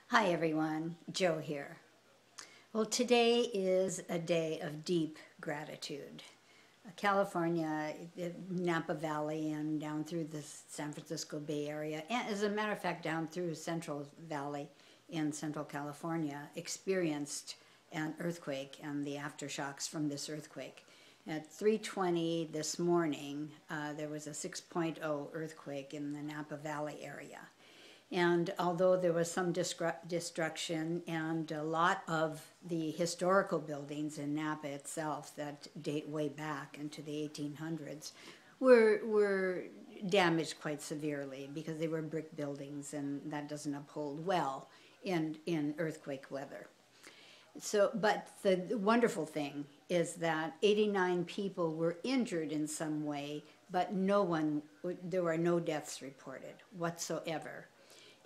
Hi everyone, Joe here. Well, today is a day of deep gratitude. California, Napa Valley, and down through the San Francisco Bay Area, and as a matter of fact, down through Central Valley in Central California, experienced an earthquake and the aftershocks from this earthquake. At 3:20 this morning, there was a 6.0 earthquake in the Napa Valley area. And although there was some destruction and a lot of the historical buildings in Napa itself that date way back into the 1800s were damaged quite severely because they were brick buildings, and that doesn't uphold well in earthquake weather. So, but the wonderful thing is that 89 people were injured in some way, but there were no deaths reported whatsoever.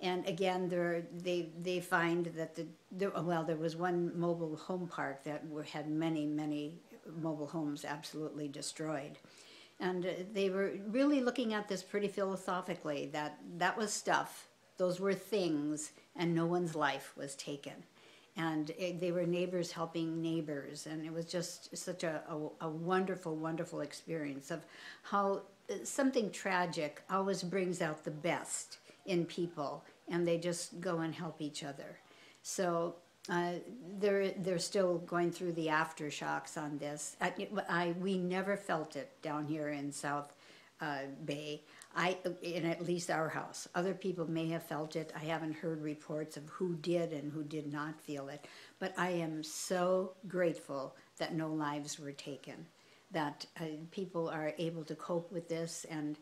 And again, they find that there was one mobile home park that had many mobile homes absolutely destroyed. And they were really looking at this pretty philosophically, that was stuff, those were things, and no one's life was taken. And they were neighbors helping neighbors, and it was just such a wonderful experience of how something tragic always brings out the best in people, and they just go and help each other. So they're still going through the aftershocks on this. We never felt it down here in South Bay, in at least our house. Other people may have felt it. I haven't heard reports of who did and who did not feel it. But I am so grateful that no lives were taken, that people are able to cope with this, and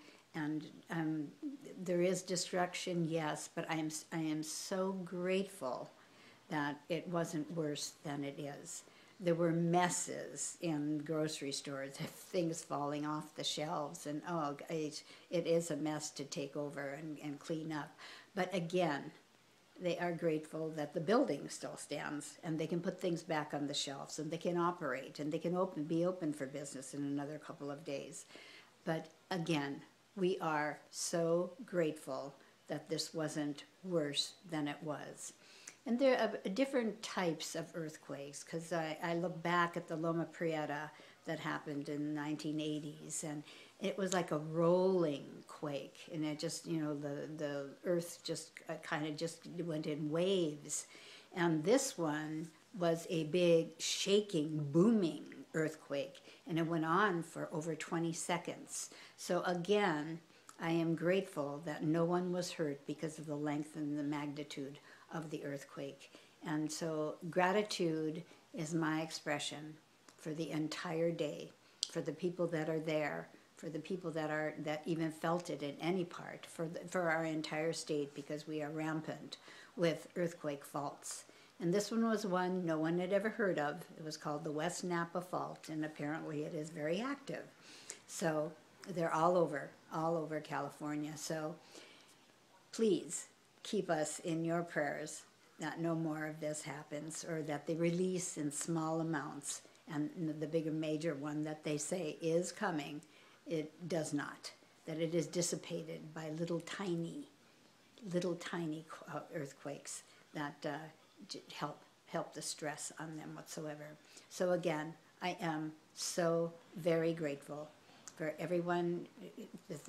there is destruction, yes, but I am so grateful that it wasn't worse than it is. There were messes in grocery stores, things falling off the shelves, and it is a mess to take over and clean up. But again, they are grateful that the building still stands, and they can put things back on the shelves, and they can operate, and they can be open for business in another couple of days. But again, we are so grateful that this wasn't worse than it was. And there are different types of earthquakes, because I look back at the Loma Prieta that happened in the 1980s, and it was like a rolling quake, and it just, the earth just kind of just went in waves. And this one was a big shaking, booming earthquake, and it went on for over 20 seconds. So again, I am grateful that no one was hurt because of the length and the magnitude of the earthquake. And so gratitude is my expression for the entire day, for the people that are there, for the people that even felt it in any part, for our entire state, because we are rampant with earthquake faults. And this one was one no one had ever heard of. It was called the West Napa Fault, and apparently it is very active. So they're all over California. So please keep us in your prayers that no more of this happens, or that they release in small amounts. And the bigger major one that they say is coming, it does not. That it is dissipated by little tiny earthquakes that help the stress on them whatsoever. So again, I am so very grateful for everyone.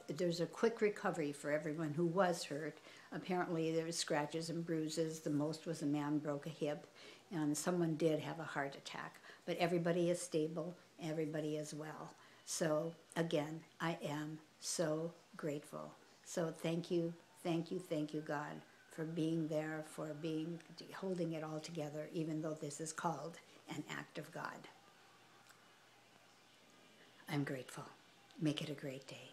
There's a quick recovery for everyone who was hurt. Apparently there were scratches and bruises. The most was a man broke a hip, and someone did have a heart attack. But everybody is stable, everybody is well. So again, I am so grateful. So thank you, God, for being there, for holding it all together, even though this is called an act of God. I'm grateful. Make it a great day.